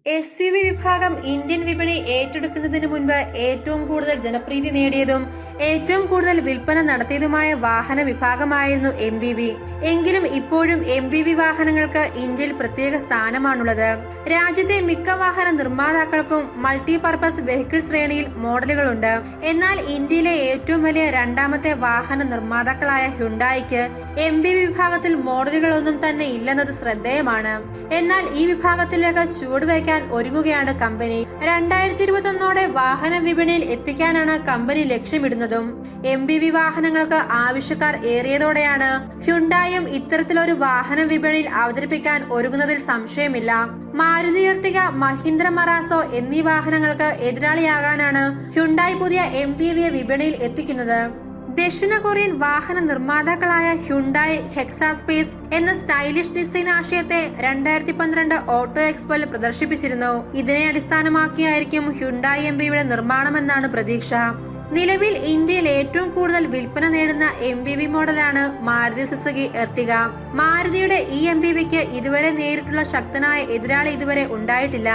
SUV വിഭാഗം Indian വിപണി ഏറ്റെടുക്കുന്നതിന് മുൻപ് ഏറ്റവും കൂടുതൽ ജനപ്രീതി നേടിയതും ഏറ്റവും കൂടുതൽ വിൽപ്പന നടത്തിയതുമായ വാഹന വിഭാഗമായിരുന്നു MPV. എങ്കിലും ഇപ്പോഴും MPV വാഹനങ്ങൾക്ക് ഇന്ത്യയിൽ പ്രത്യേക സ്ഥാനമാണുള്ളത്. രാജ്യത്തെ മിക്ക വാഹന നിർമ്മാതാക്കൾക്കും മൾട്ടിപർപ്പസ് വെഹിക്കിൾ ശ്രേണിയിൽ മോഡലുകളുണ്ട്. എന്നാൽ ഇന്ത്യയിലെ ഏറ്റവും വലിയ രണ്ടാമത്തെ വാഹന നിർമ്മാതാക്കളായ ഹ്യുണ്ടായിക്ക് MPV വിഭാഗത്തിൽ മോഡലുകളൊന്നും തന്നെ ഇല്ലെന്നത് ശ്രദ്ധേയമാണ്. എന്നാൽ ഈ വിഭാഗത്തിലേക്ക് ചുവടുവയ്ക്കാൻ ഒരുങ്ങുകയാണ് കമ്പനി. 2021 വാഹന വിപണിയിൽ എത്തിക്കാനാണ് കമ്പനി ലക്ഷ്യമിടുന്നതും. MPV വാഹനങ്ങൾക്ക് ആവശ്യക്കാർ ഏറിയതോടെയാണ് ഹ്യുണ്ടായും ഇത്തരത്തിലൊരു വാഹന വിപണിയിൽ അവതരിപ്പിക്കാൻ ഒരുങ്ങുന്നതിൽ സംശയമില്ല. മാരുതി എർട്ടിക, മഹീന്ദ്ര മറാസോ എന്നീ വാഹനങ്ങൾക്ക് എതിരാളിയാകാനാണ് ഹ്യുണ്ടായി പുതിയ MPV വിപണിയിൽ എത്തിക്കുന്നത്. ദക്ഷിണ കൊറിയൻ വാഹന നിർമ്മാതാക്കളായ ഹ്യുണ്ടായി ഹെക്സാസ്പേസ് എന്ന സ്റ്റൈലിഷ് ഡിസൈൻ ആശയത്തെ 2012 ഓട്ടോ എക്സ്പോയിൽ പ്രദർശിപ്പിച്ചിരുന്നു. ഇതിനെ അടിസ്ഥാനമാക്കിയായിരിക്കും ഹ്യുണ്ടായി MPVയുടെ നിർമ്മാണമെന്നാണ് പ്രതീക്ഷ. നിലവിൽ ഇന്ത്യയിൽ ഏറ്റവും കൂടുതൽ വിൽപ്പന നേടുന്ന MPV മോഡലാണ് മാരുതി സുസുക്കി എർട്ടിക. മാരുതിയുടെ ഈ MPVക്ക് ഇതുവരെ നേരിട്ടുള്ള ശക്തനായ എതിരാളി ഇതുവരെ ഉണ്ടായിട്ടില്ല.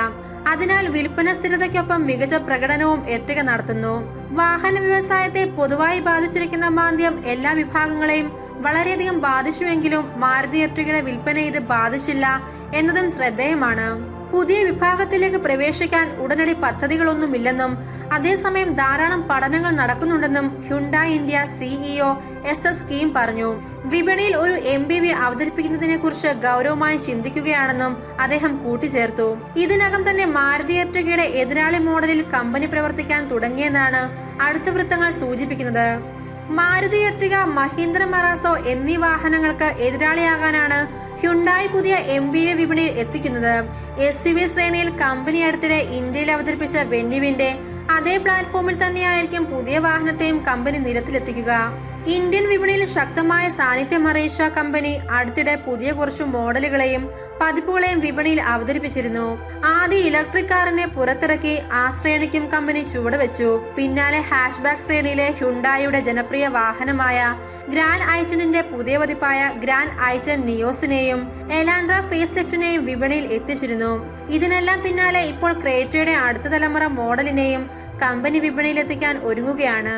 അതിനാൽ വിൽപ്പന സ്ഥിരതയ്ക്കൊപ്പം മികച്ച പ്രകടനവും എർട്ടിക നടത്തുന്നു. വാഹന വ്യവസായത്തെ പൊതുവായി ബാധിച്ചിരിക്കുന്ന മാന്ദ്യം എല്ലാ വിഭാഗങ്ങളെയും വളരെയധികം ബാധിച്ചുവെങ്കിലും മാരുതി എർട്ടികയുടെ വിൽപ്പന ഇത് ബാധിച്ചില്ല എന്നതും ശ്രദ്ധേയമാണ്. പുതിയ വിഭാഗത്തിലേക്ക് പ്രവേശിക്കാൻ ഉടനടി പദ്ധതികളൊന്നുമില്ലെന്നും അതേസമയം ധാരാളം പഠനങ്ങൾ നടക്കുന്നുണ്ടെന്നും Hyundai India CEO SS KEAM പറഞ്ഞു. വിപണിയിൽ ഒരു MPV അവതരിപ്പിക്കുന്നതിനെ കുറിച്ച് ഗൗരവമായി ചിന്തിക്കുകയാണെന്നും അദ്ദേഹം കൂട്ടിച്ചേർത്തു. ഇതിനകം തന്നെ മാരുതി എർട്ടികയുടെ എതിരാളി മോഡലിൽ കമ്പനി പ്രവർത്തിക്കാൻ തുടങ്ങിയെന്നാണ് അടുത്ത വൃത്തങ്ങൾ സൂചിപ്പിക്കുന്നത്. മാരുതി എർട്ടിക, മഹീന്ദ്ര മറാസോ എന്നീ വാഹനങ്ങൾക്ക് എതിരാളിയാകാനാണ് ഹ്യുണ്ടായി പുതിയ MPV വിപണിയിൽ എത്തിക്കുന്നത്. SUV ശ്രേണിയിൽ കമ്പനി അടുത്തിടെ ഇന്ത്യയിൽ അവതരിപ്പിച്ച വെന്യുവിന്റെ അതേ പ്ലാറ്റ്ഫോമിൽ തന്നെയായിരിക്കും പുതിയ വാഹനത്തെയും കമ്പനി നിരത്തിലെത്തിക്കുക. ഇന്ത്യൻ വിപണിയിൽ ശക്തമായ സാന്നിധ്യം അറിയിച്ച കമ്പനി അടുത്തിടെ പുതിയ കുറച്ചു മോഡലുകളെയും പതിപ്പുകളെയും വിപണിയിൽ അവതരിപ്പിച്ചിരുന്നു. ആദ്യ ഇലക്ട്രിക് കാറിനെ പുറത്തിറക്കി ആ ശ്രേണിക്കും കമ്പനി ചുവടുവെച്ചു. പിന്നാലെ ഹാഷ്ബാക്ക് ശ്രേണിയിലെ ഹ്യുണ്ടായിയുടെ ജനപ്രിയ വാഹനമായ ഗ്രാൻഡ് ഐറ്റണിന്റെ പുതിയ പതിപ്പായ ഗ്രാൻഡ് ഐറ്റൺ നിയോസിനെയും എലാൻഡ്ര ഫേസ് ലിഫ്റ്റിനെയും വിപണിയിൽ എത്തിച്ചിരുന്നു. ഇതിനെല്ലാം പിന്നാലെ ഇപ്പോൾ ക്രേറ്റയുടെ അടുത്ത തലമുറ മോഡലിനെയും കമ്പനി വിപണിയിലെത്തിക്കാൻ ഒരുങ്ങുകയാണ്.